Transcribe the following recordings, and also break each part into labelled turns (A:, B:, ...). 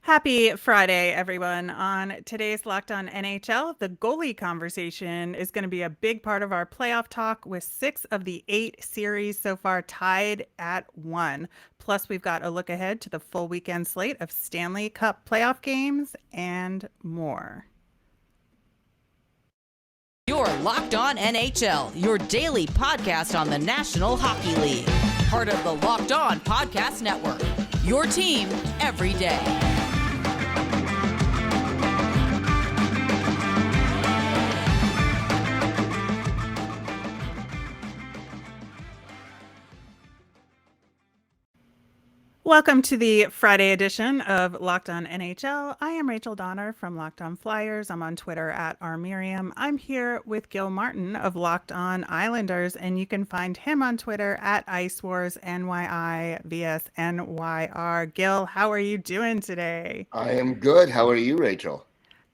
A: Happy Friday, everyone. On today's Locked On NHL, the goalie conversation is going to be a big part of our playoff talk with 6 of the 8 series so far tied at 1. Plus, we've got a look ahead to the full weekend slate of Stanley Cup playoff games and more.
B: You're Locked On NHL, your daily podcast on the National Hockey League. Part of the Locked On Podcast Network, your team every day.
A: Welcome to the Friday edition of Locked On NHL. I am Rachel Donner from Locked On Flyers. I'm on Twitter at rmiriam. I'm here with Gil Martin of Locked On Islanders, and you can find him on Twitter at IceWarsNYIVSNYR. Gil, how are you doing today?
C: I am good. How are you, Rachel?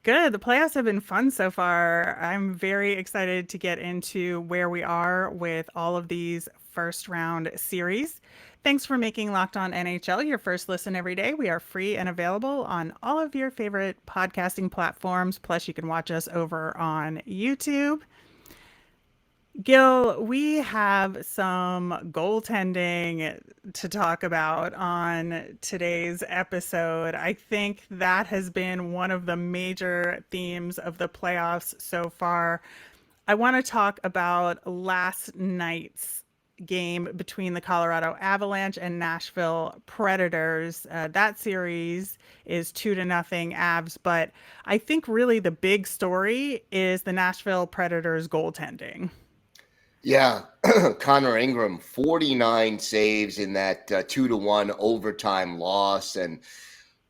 A: Good. The playoffs have been fun so far. I'm very excited to get into where we are with all of these first round series. Thanks for making Locked On NHL your first listen every day. We are free and available on all of your favorite podcasting platforms. Plus, you can watch us over on YouTube. Gil, we have some goaltending to talk about on today's episode. I think that has been one of the major themes of the playoffs so far. I want to talk about last night's game between the Colorado Avalanche and Nashville Predators. That series is 2-0 Avs, but I think really the big story is the Nashville Predators goaltending.
C: Yeah, Connor Ingram, 49 saves in that 2-1 overtime loss. And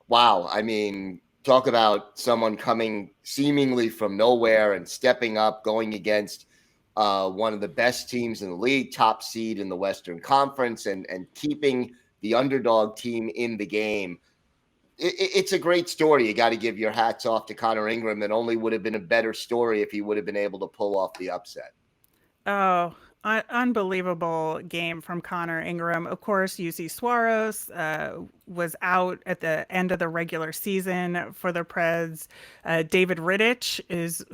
C: wow, I mean, talk about someone coming seemingly from nowhere and stepping up, going against one of the best teams in the league, top seed in the Western Conference, and keeping the underdog team in the game. It's a great story. You got to give your hats off to Connor Ingram. It only would have been a better story if he would have been able to pull off the upset.
A: Oh, unbelievable game from Connor Ingram. Of course, Jusse Suaros was out at the end of the regular season for the Preds. David Rittich,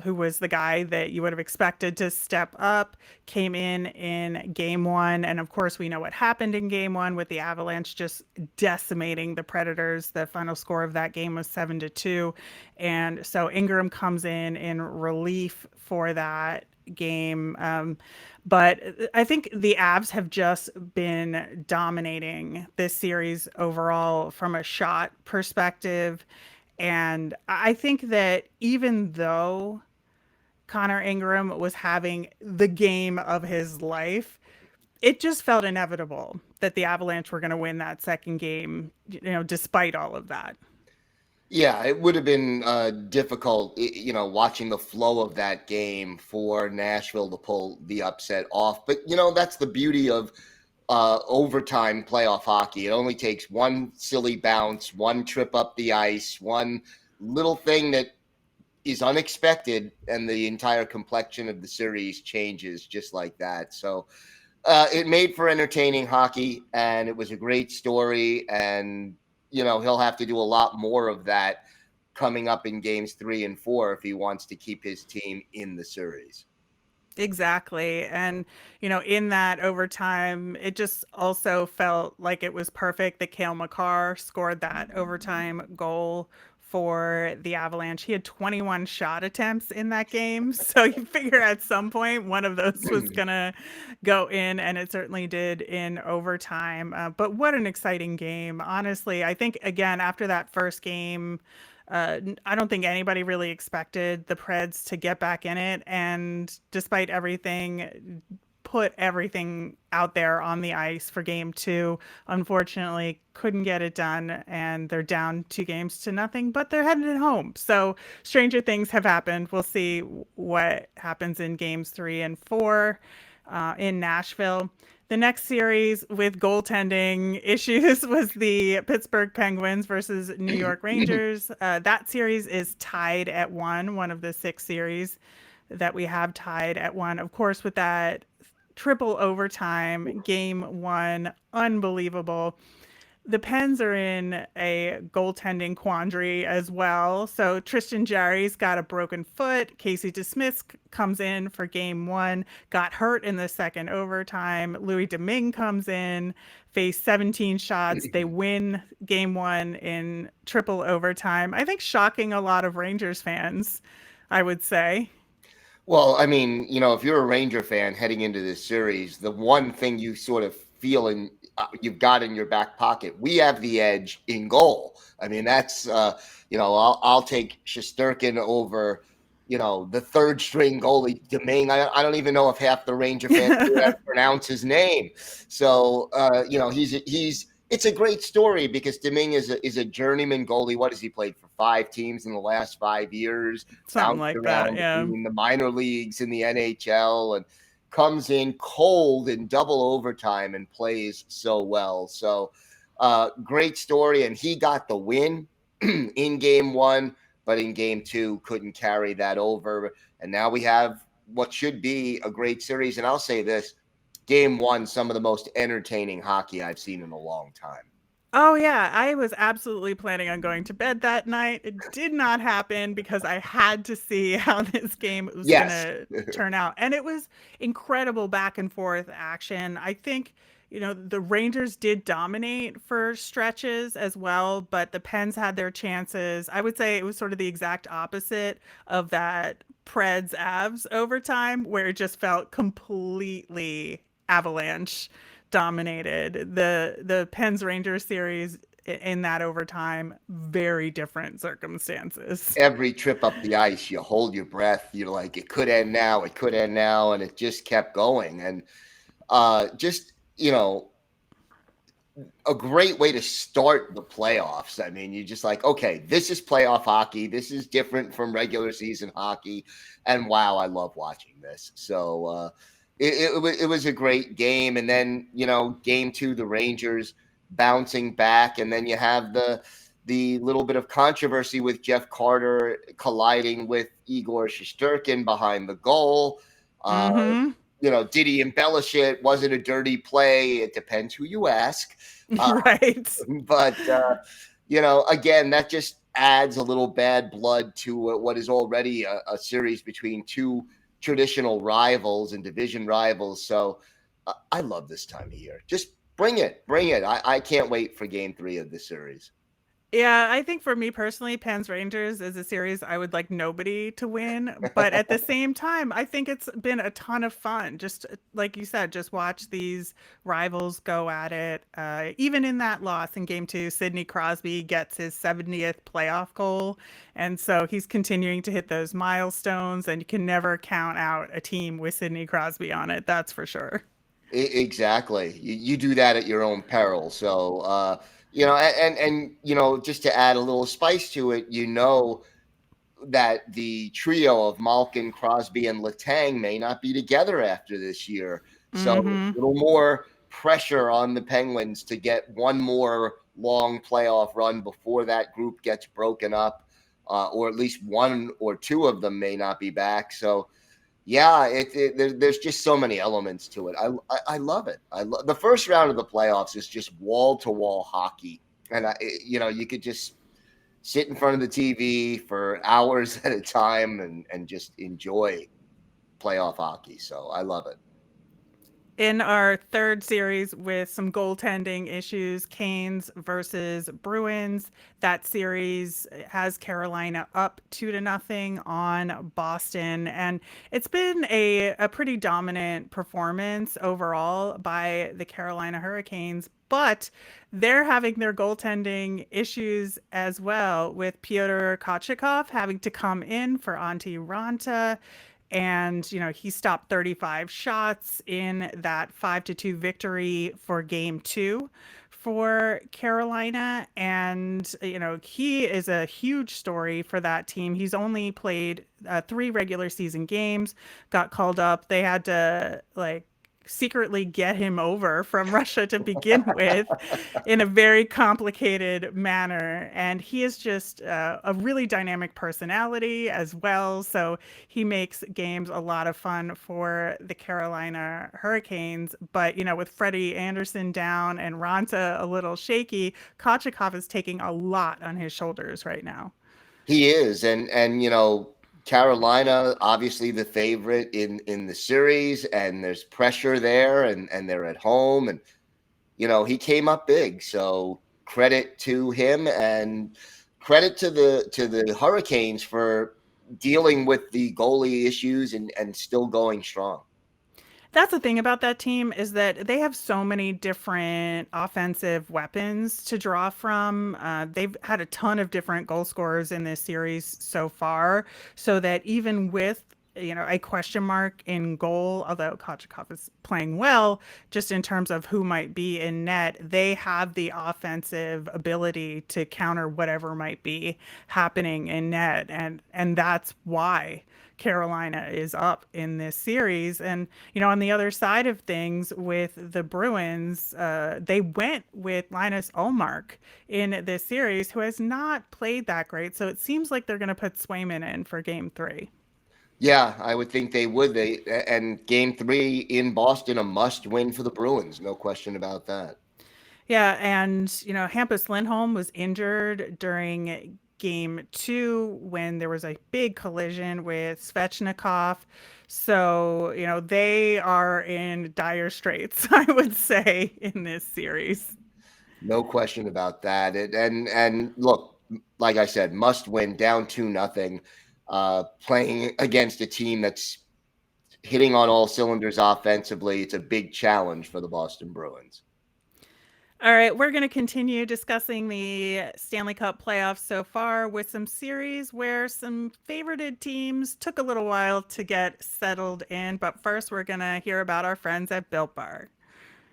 A: who was the guy that you would have expected to step up, came in game one. And of course, we know what happened in game one with the Avalanche just decimating the Predators. The final score of that game was 7-2. And so Ingram comes in relief for that game. But I think the Avs have just been dominating this series overall from a shot perspective. And I think that even though Connor Ingram was having the game of his life, it just felt inevitable that the Avalanche were going to win that second game, despite all of that.
C: Yeah, it would have been difficult, watching the flow of that game for Nashville to pull the upset off. But, that's the beauty of overtime playoff hockey. It only takes one silly bounce, one trip up the ice, one little thing that is unexpected, and the entire complexion of the series changes just like that. So it made for entertaining hockey, and it was a great story. And he'll have to do a lot more of that coming up in games 3 and 4 if he wants to keep his team in the series.
A: Exactly. And, in that overtime, it just also felt like it was perfect that Cale Makar scored that overtime goal for the Avalanche. He had 21 shot attempts in that game. So you figure at some point one of those was going to go in, and it certainly did in overtime. But what an exciting game. Honestly, I think, again, after that first game, I don't think anybody really expected the Preds to get back in it. And despite everything, put everything out there on the ice for game 2. Unfortunately, couldn't get it done, and they're down 2-0, but they're headed home. So stranger things have happened. We'll see what happens in games 3 and 4 in Nashville. The next series with goaltending issues was the Pittsburgh Penguins versus New York Rangers. That series is tied at 1, one of the 6 series that we have tied at 1. Of course, with that triple overtime, game 1, unbelievable. the Pens are in a goaltending quandary as well. So Tristan Jarry's got a broken foot. Casey DeSmith comes in for game one, got hurt in the second overtime. Louis Domingue comes in, faced 17 shots. They win game one in triple overtime. I think shocking a lot of Rangers fans, I would say.
C: Well, I mean, if you're a Ranger fan heading into this series, the one thing you sort of feel you've got in your back pocket, we have the edge in goal. I mean, that's I'll take Shesterkin over the third string goalie Domingue. I don't even know if half the Ranger fans can pronounce his name. So it's a great story because Domingue is a journeyman goalie. What has he played for 5 teams in the last 5 years?
A: Something like that, yeah.
C: In the minor leagues, in the NHL, and comes in cold in double overtime and plays so well. So great story. And he got the win in game one, but in game two couldn't carry that over. And now we have what should be a great series. And I'll say this, game one, some of the most entertaining hockey I've seen in a long time.
A: Oh, yeah. I was absolutely planning on going to bed that night. It did not happen because I had to see how this game was going to turn out. And it was incredible back and forth action. I think, the Rangers did dominate for stretches as well, but the Pens had their chances. I would say it was sort of the exact opposite of that Preds Avs overtime, where it just felt completely Avalanche dominated. The Pens Rangers series in that overtime, very different circumstances.
C: Every trip up the ice, you hold your breath. You're like, it could end now, and it just kept going. And a great way to start the playoffs. I mean, you're just like, okay, this is playoff hockey. This is different from regular season hockey. And wow, I love watching this. So it was a great game. And then, game two, the Rangers bouncing back. And then you have the little bit of controversy with Jeff Carter colliding with Igor Shesterkin behind the goal. Did he embellish it? Was it a dirty play? It depends who you ask.
A: Right.
C: But, again, that just adds a little bad blood to what is already a series between two traditional rivals and division rivals. So I love this time of year. Just bring it. I can't wait for game 3 of this series.
A: Yeah, I think for me personally, Pens Rangers is a series I would like nobody to win. But at the same time, I think it's been a ton of fun. Just like you said, just watch these rivals go at it. Even in that loss in game 2, Sidney Crosby gets his 70th playoff goal. And so he's continuing to hit those milestones, and you can never count out a team with Sidney Crosby on it. That's for sure.
C: Exactly. You do that at your own peril. So, just to add a little spice to it, that the trio of Malkin, Crosby, and Letang may not be together after this year. So a little more pressure on the Penguins to get one more long playoff run before that group gets broken up, or at least one or two of them may not be back. So, yeah, there's just so many elements to it. I love it. The first round of the playoffs is just wall-to-wall hockey. And, you could just sit in front of the TV for hours at a time and just enjoy playoff hockey. So I love it.
A: In our third series with some goaltending issues, Canes versus Bruins. That series has Carolina up 2-0 on Boston. And it's been a pretty dominant performance overall by the Carolina Hurricanes. But they're having their goaltending issues as well, with Pyotr Kochetkov having to come in for Antti Ranta. And, he stopped 35 shots in that 5-2 victory for game 2 for Carolina. And, he is a huge story for that team. He's only played 3 regular season games, got called up. They had to secretly get him over from Russia to begin with in a very complicated manner. And he is just a really dynamic personality as well. So he makes games a lot of fun for the Carolina Hurricanes. But, with Freddie Anderson down and Ranta a little shaky, Kochetkov is taking a lot on his shoulders right now.
C: He is, and Carolina obviously the favorite in the series, and there's pressure there, and they're at home, and he came up big. So credit to him, and credit to the Hurricanes for dealing with the goalie issues and still going strong.
A: That's the thing about that team is that they have so many different offensive weapons to draw from. They've had a ton of different goal scorers in this series so far, so that even with a question mark in goal, although Kochetkov is playing well, just in terms of who might be in net, they have the offensive ability to counter whatever might be happening in net, and that's why Carolina is up in this series. And, on the other side of things with the Bruins, they went with Linus Ullmark in this series, who has not played that great. So it seems like they're going to put Swayman in for game 3.
C: Yeah, I would think they would. And game 3 in Boston, a must win for the Bruins. No question about that.
A: Yeah. And, Hampus Lindholm was injured during game 2 when there was a big collision with Svechnikov. So, they are in dire straits, I would say, in this series.
C: No question about that. And look, like I said, must win, down 2-0, playing against a team that's hitting on all cylinders offensively. It's a big challenge for the Boston Bruins.
A: All right, we're going to continue discussing the Stanley Cup playoffs so far with some series where some favorited teams took a little while to get settled in. But first, we're going to hear about our friends at Built Bar.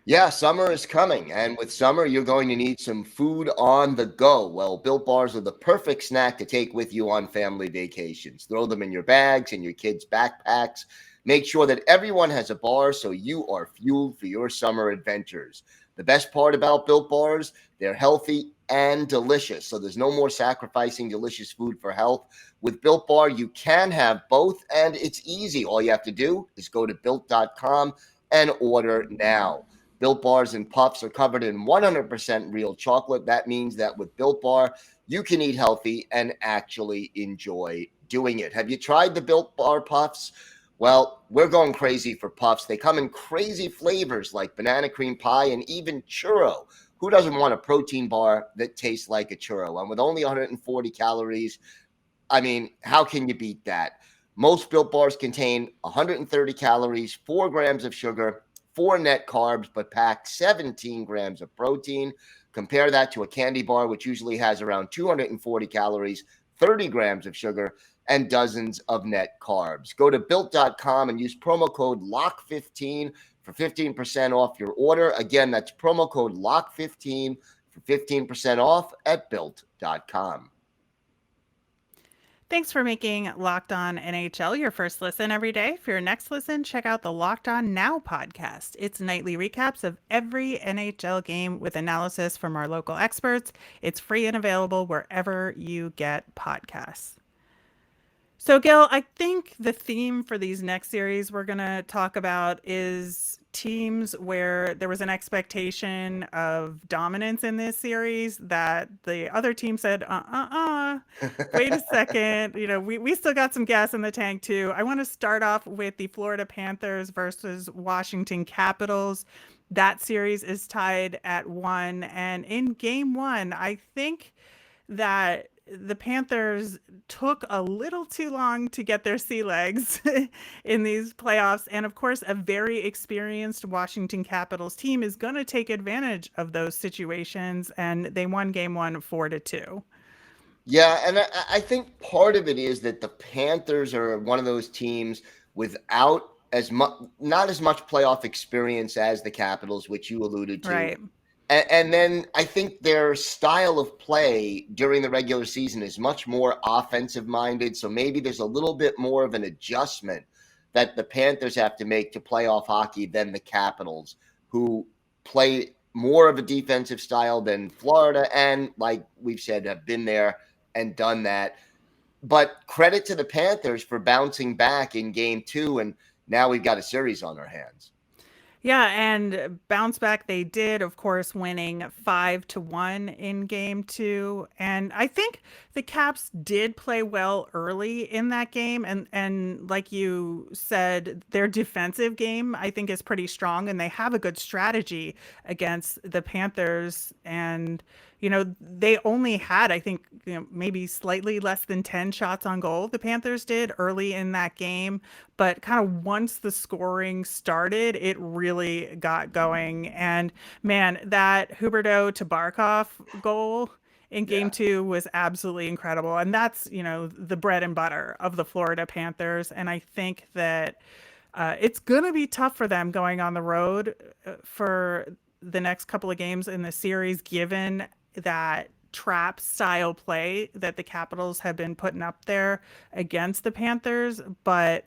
C: Yeah, summer is coming, and with summer, you're going to need some food on the go. Well, Built Bars are the perfect snack to take with you on family vacations. Throw them in your bags and your kids' backpacks. Make sure that everyone has a bar so you are fueled for your summer adventures. The best part about Built Bars, they're healthy and delicious. So there's no more sacrificing delicious food for health. With Built Bar, you can have both, and it's easy. All you have to do is go to Built.com and order now. Built Bars and Puffs are covered in 100% real chocolate. That means that with Built Bar, you can eat healthy and actually enjoy doing it. Have you tried the Built Bar Puffs? Well, we're going crazy for Puffs. They come in crazy flavors like banana cream pie and even churro. Who doesn't want a protein bar that tastes like a churro? And with only 140 calories, I mean, how can you beat that? Most Built Bars contain 130 calories, 4 grams of sugar, 4 net carbs, but pack 17 grams of protein. Compare that to a candy bar, which usually has around 240 calories, 30 grams of sugar, and dozens of net carbs. Go to Built.com and use promo code LOCK15 for 15% off your order. Again, that's promo code LOCK15 for 15% off at Built.com.
A: Thanks for making Locked On NHL your first listen every day. For your next listen, check out the Locked On Now podcast. It's nightly recaps of every NHL game with analysis from our local experts. It's free and available wherever you get podcasts. So, Gil, I think the theme for these next series we're going to talk about is teams where there was an expectation of dominance in this series that the other team said, wait a second, we still got some gas in the tank too. I want to start off with the Florida Panthers versus Washington Capitals. That series is tied at 1. And in game 1, I think that the Panthers took a little too long to get their sea legs in these playoffs. And of course, a very experienced Washington Capitals team is going to take advantage of those situations. And they won game 1 4-2.
C: Yeah, and I think part of it is that the Panthers are one of those teams without not as much playoff experience as the Capitals, which you alluded to.
A: Right.
C: And then I think their style of play during the regular season is much more offensive minded. So maybe there's a little bit more of an adjustment that the Panthers have to make to playoff hockey than the Capitals, who play more of a defensive style than Florida, and like we've said, have been there and done that. But credit to the Panthers for bouncing back in game 2, and now we've got a series on our hands.
A: Yeah, and bounce back they did, of course, winning 5-1 in game 2. And I think the Caps did play well early in that game. And like you said, their defensive game, I think, is pretty strong, and they have a good strategy against the Panthers. And they only had, I think, maybe slightly less than 10 shots on goal, the Panthers did early in that game. But kind of once the scoring started, it really got going. And man, that Huberdeau to Barkov goal in game 2 was absolutely incredible. And that's, the bread and butter of the Florida Panthers. And I think that it's going to be tough for them going on the road for the next couple of games in the series, given that trap style play that the Capitals have been putting up there against the Panthers. But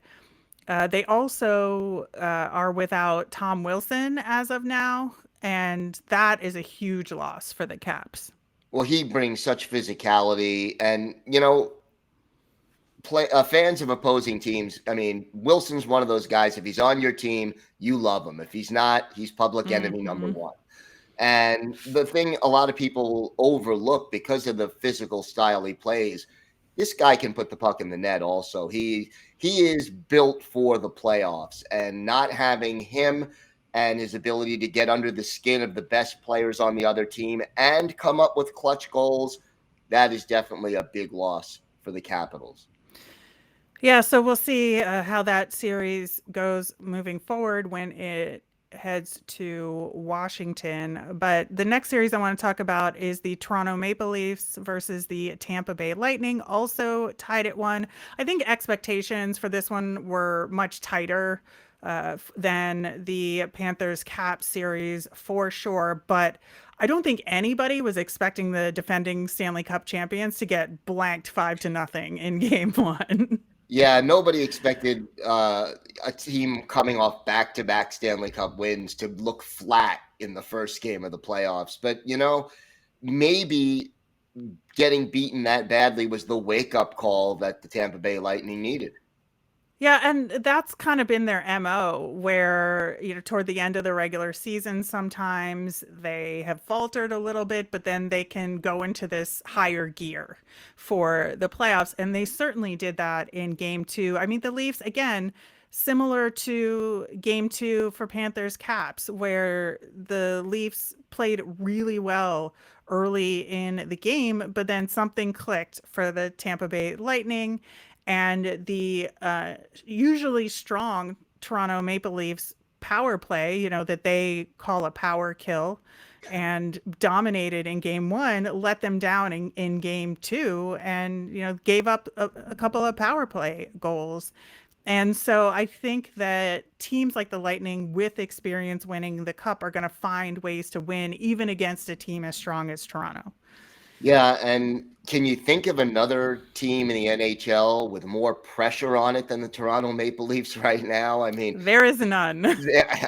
A: they also are without Tom Wilson as of now, and that is a huge loss for the Caps.
C: Well, he brings such physicality, and fans of opposing teams. I mean, Wilson's one of those guys. If he's on your team, you love him. If he's not, he's public enemy number one. And the thing a lot of people overlook because of the physical style he plays, this guy can put the puck in the net also. He is built for the playoffs, and not having him and his ability to get under the skin of the best players on the other team and come up with clutch goals, that is definitely a big loss for the Capitals.
A: Yeah, so we'll see how that series goes moving forward when it heads to Washington. But the next series I want to talk about is the Toronto Maple Leafs versus the Tampa Bay Lightning, also tied at 1. I think expectations for this one were much tighter than the Panthers Caps series for sure. But I don't think anybody was expecting the defending Stanley Cup champions to get blanked 5-0 in game 1.
C: Yeah, nobody expected a team coming off back-to-back Stanley Cup wins to look flat in the first game of the playoffs. But, maybe getting beaten that badly was the wake-up call that the Tampa Bay Lightning needed.
A: Yeah, and that's kind of been their MO, where, toward the end of the regular season, sometimes they have faltered a little bit, but then they can go into this higher gear for the playoffs. And they certainly did that in game 2. I mean, the Leafs, again, similar to game 2 for Panthers Caps, where the Leafs played really well early in the game, but then something clicked for the Tampa Bay Lightning. And the usually strong Toronto Maple Leafs power play, that they call a power kill, and dominated in game 1, let them down in game 2, and, gave up a couple of power play goals. And so I think that teams like the Lightning with experience winning the Cup are going to find ways to win, even against a team as strong as Toronto.
C: Yeah, and can you think of another team in the NHL with more pressure on it than the Toronto Maple Leafs right now? I mean,
A: there is none.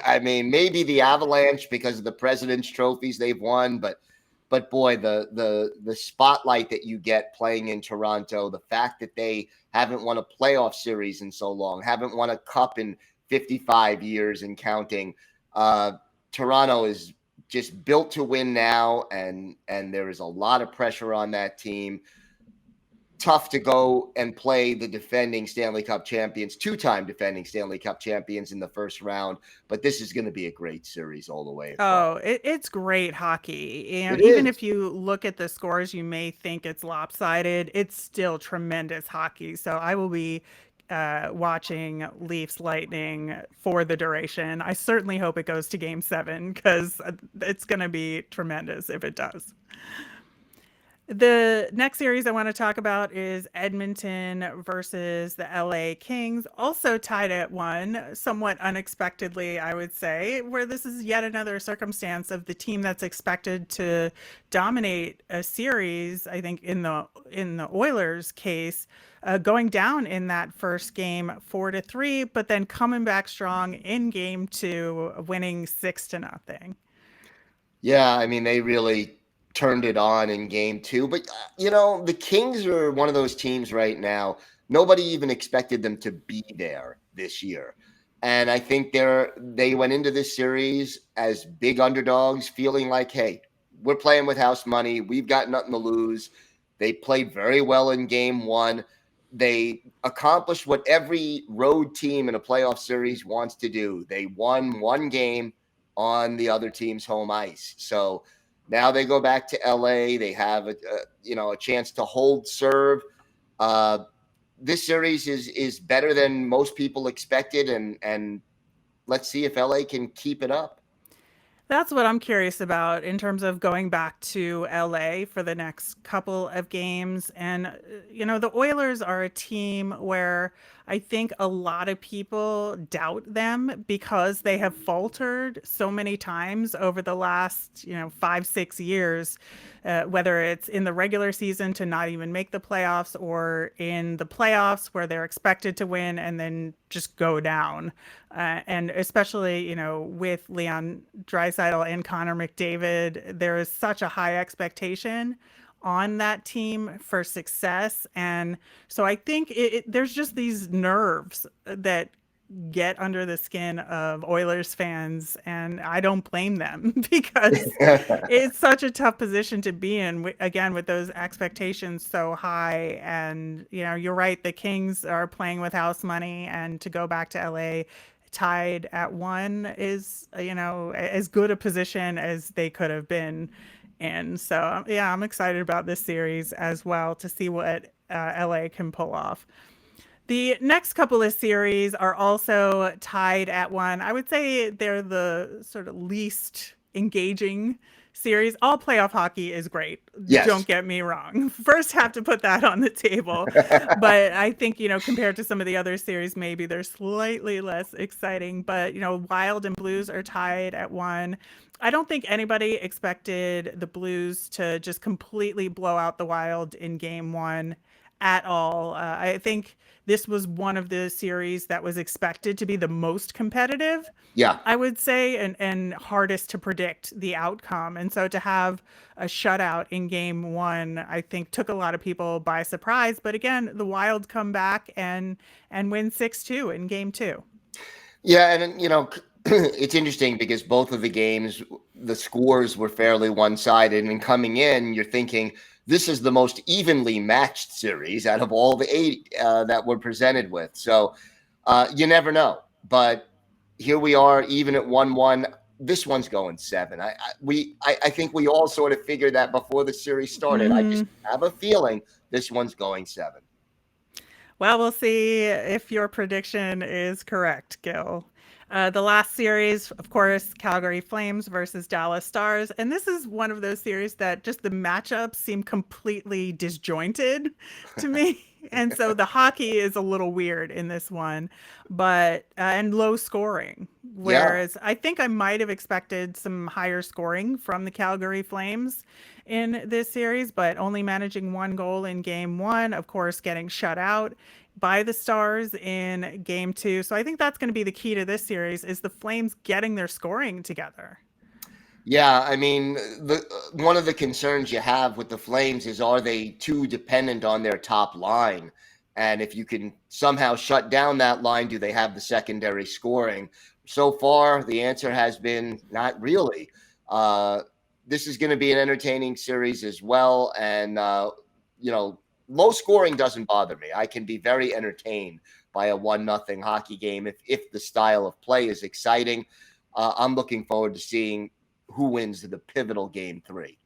C: I mean, maybe the Avalanche because of the President's trophies they've won, but boy, the spotlight that you get playing in Toronto, the fact that they haven't won a playoff series in so long, haven't won a cup in 55 years and counting, Toronto is just built to win now, and there is a lot of pressure on that team. Tough to go and play the defending Stanley Cup champions, 2-time defending Stanley Cup champions in the first round, but this is going to be a great series all the way.
A: Oh, it's great hockey. Even if you look at the scores, you may think it's lopsided. It's still tremendous hockey. So I will be watching Leafs Lightning for the duration. I certainly hope it goes to game 7, because it's going to be tremendous if it does. The next series I want to talk about is Edmonton versus the LA Kings, also tied at 1, somewhat unexpectedly, I would say, where this is yet another circumstance of the team that's expected to dominate a series. I think in the Oilers case, going down in that first game 4-3, but then coming back strong in game 2, winning 6-0.
C: Yeah, I mean, they really turned it on in game 2. But, the Kings are one of those teams right now. Nobody even expected them to be there this year. And I think they went into this series as big underdogs, feeling like, hey, we're playing with house money. We've got nothing to lose. They played very well in game 1. They accomplished what every road team in a playoff series wants to do. They won one game on the other team's home ice. So now they go back to LA. They have a chance to hold serve. This series is better than most people expected, and let's see if LA can keep it up.
A: That's what I'm curious about in terms of going back to LA for the next couple of games. And, the Oilers are a team where I think a lot of people doubt them because they have faltered so many times over the last, 5, 6 years, whether it's in the regular season to not even make the playoffs or in the playoffs where they're expected to win and then just go down. And especially, with Leon Draisaitl and Connor McDavid, there is such a high expectation on that team for success. And so I think there's just these nerves that get under the skin of Oilers fans, and I don't blame them because it's such a tough position to be in, again, with those expectations so high. And, you're right, the Kings are playing with house money, and to go back to LA tied at 1 is, as good a position as they could have been in. So, yeah, I'm excited about this series as well to see what LA can pull off. The next couple of series are also tied at 1. I would say they're the sort of least engaging series. All playoff hockey is great.
C: Yes.
A: Don't get me wrong. First, have to put that on the table. But I think, compared to some of the other series, maybe they're slightly less exciting. But, Wild and Blues are tied at 1. I don't think anybody expected the Blues to just completely blow out the Wild in game 1 at all. I think this was one of the series that was expected to be the most competitive,
C: Yeah.
A: I would say, and hardest to predict the outcome. And so to have a shutout in game 1, I think took a lot of people by surprise. But again, the Wild come back and win 6-2 in game 2.
C: Yeah, and it's interesting because both of the games, the scores were fairly one-sided, and coming in, you're thinking this is the most evenly matched series out of all the 8 that we're presented with. So you never know. But here we are, even at 1-1. This one's going 7. I think we all sort of figured that before the series started. I just have a feeling this one's going 7.
A: Well, we'll see if your prediction is correct, Gil. The last series, of course, Calgary Flames versus Dallas Stars. And this is one of those series that just the matchups seem completely disjointed to me. And so the hockey is a little weird in this one, but and low scoring. Whereas I think I might have expected some higher scoring from the Calgary Flames in this series, but only managing 1 goal in game 1, of course, getting shut out by the Stars in game 2. So I think that's going to be the key to this series is the Flames getting their scoring together.
C: Yeah, I mean, one of the concerns you have with the Flames is, are they too dependent on their top line? And if you can somehow shut down that line, do they have the secondary scoring? So far, the answer has been not really. This is going to be an entertaining series as well. And, low scoring doesn't bother me. I can be very entertained by a 1-0 hockey game if the style of play is exciting. I'm looking forward to seeing who wins the pivotal game 3.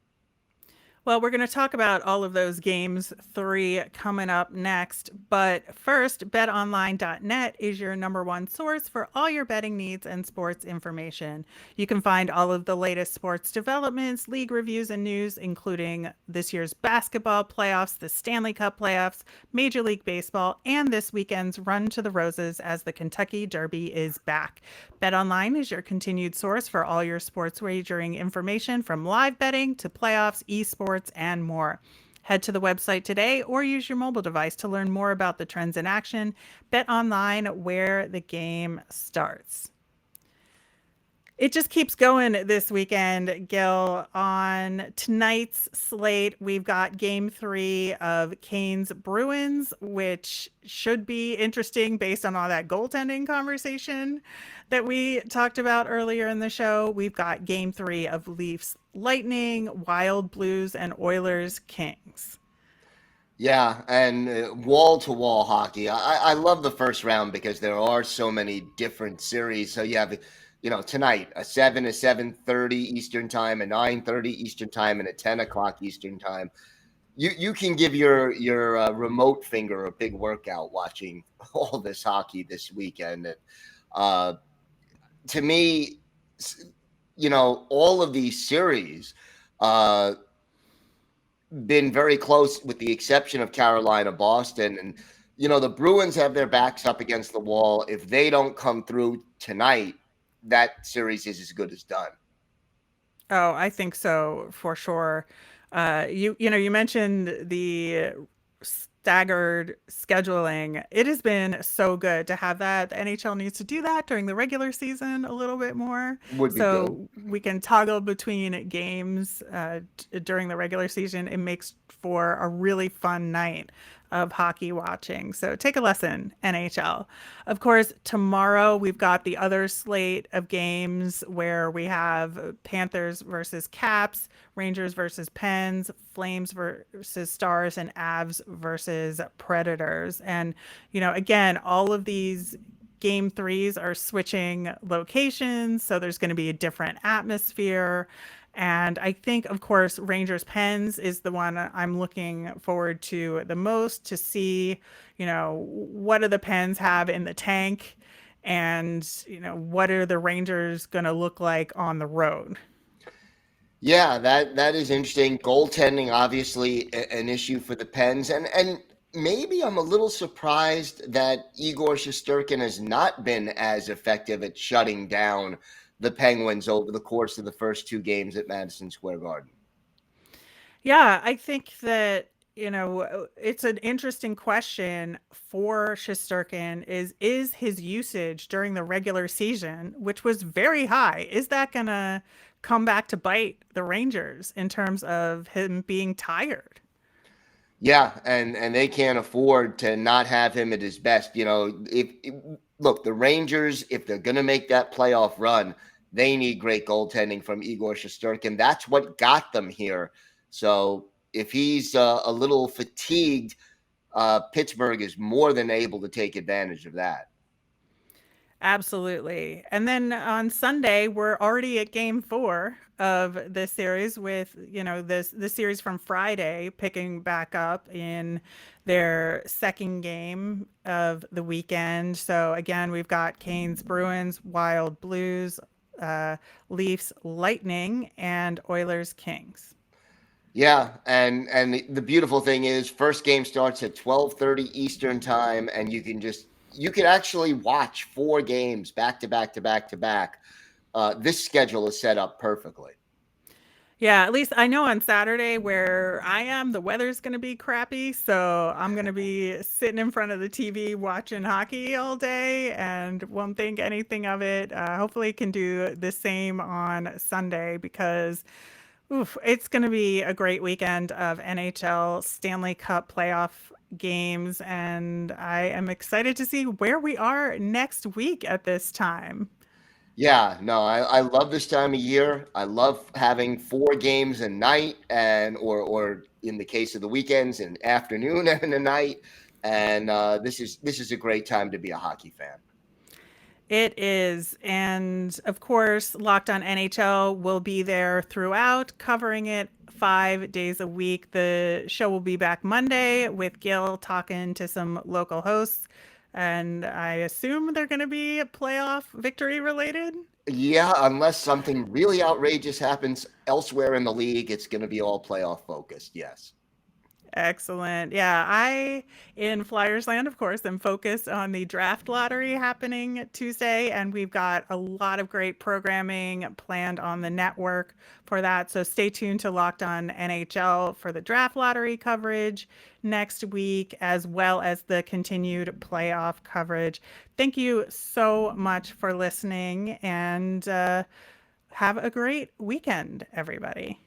A: Well, we're going to talk about all of those games 3 coming up next. But first, betonline.net is your number one source for all your betting needs and sports information. You can find all of the latest sports developments, league reviews, and news, including this year's basketball playoffs, the Stanley Cup playoffs, Major League Baseball, and this weekend's Run to the Roses as the Kentucky Derby is back. BetOnline is your continued source for all your sports wagering information from live betting to playoffs, esports, and more. Head to the website today or use your mobile device to learn more about the trends in action. Bet online where the game starts. It just keeps going this weekend, Gil. On tonight's slate, we've got game 3 of Canes Bruins, which should be interesting based on all that goaltending conversation that we talked about earlier in the show. We've got game 3 of Leafs Lightning, Wild Blues, and Oilers Kings.
C: Yeah, and wall-to-wall hockey. I love the first round because there are so many different series. So you have tonight, a 7:30 Eastern time, a 9:30 Eastern time, and a 10 o'clock Eastern time. You can give your remote finger a big workout watching all this hockey this weekend. And, to me, all of these series been very close with the exception of Carolina, Boston. And, the Bruins have their backs up against the wall. If they don't come through tonight, that series is as good as done.
A: Oh, I think so for sure. You mentioned the staggered scheduling. It has been so good to have that. The NHL needs to do that during the regular season a little bit more,
C: Would be good.
A: so we can toggle between games during the regular season. It makes for a really fun night of hockey watching. So take a lesson, NHL. Of course, tomorrow we've got the other slate of games where we have Panthers versus Caps, Rangers versus Pens, Flames versus Stars, and Avs versus Predators. And, again, all of these game 3s are switching locations, so there's going to be a different atmosphere. And I think, of course, Rangers Pens is the one I'm looking forward to the most to see, what do the Pens have in the tank, and, what are the Rangers going to look like on the road?
C: Yeah, that is interesting. Goaltending, obviously, an issue for the Pens. And maybe I'm a little surprised that Igor Shesterkin has not been as effective at shutting down the Penguins over the course of the first 2 games at Madison Square Garden.
A: Yeah, I think that, it's an interesting question for Shesterkin is his usage during the regular season, which was very high. Is that going to come back to bite the Rangers in terms of him being tired?
C: Yeah, and they can't afford to not have him at his best. Look, the Rangers, if they're going to make that playoff run, they need great goaltending from Igor Shesterkin. That's what got them here. So if he's a little fatigued, Pittsburgh is more than able to take advantage of that.
A: Absolutely. And then on Sunday, we're already at game 4 of this series with, the series from Friday picking back up in their second game of the weekend. So again, we've got Canes Bruins, Wild Blues, Leafs Lightning, and Oilers Kings.
C: Yeah, and the beautiful thing is first game starts at 12:30 Eastern time, and you can actually watch 4 games back to back to back to back. This schedule is set up perfectly.
A: Yeah, at least I know on Saturday where I am, the weather's going to be crappy. So I'm going to be sitting in front of the TV watching hockey all day and won't think anything of it. Hopefully, can do the same on Sunday because it's going to be a great weekend of NHL Stanley Cup Playoff games. And I am excited to see where we are next week at this time.
C: Yeah, no, I love this time of year. I love having 4 games a night or in the case of the weekends, an afternoon and a night. And this is a great time to be a hockey fan.
A: It is. And of course, Locked on NHL will be there throughout, covering it 5 days a week. The show will be back Monday with Gil talking to some local hosts. And I assume they're going to be playoff victory related.
C: Yeah, unless something really outrageous happens elsewhere in the league, it's going to be all playoff focused. Yes.
A: Excellent. Yeah, I, in Flyers land, of course, am focused on the draft lottery happening Tuesday, and we've got a lot of great programming planned on the network for that. So stay tuned to Locked On NHL for the draft lottery coverage next week, as well as the continued playoff coverage. Thank you so much for listening, and have a great weekend, everybody.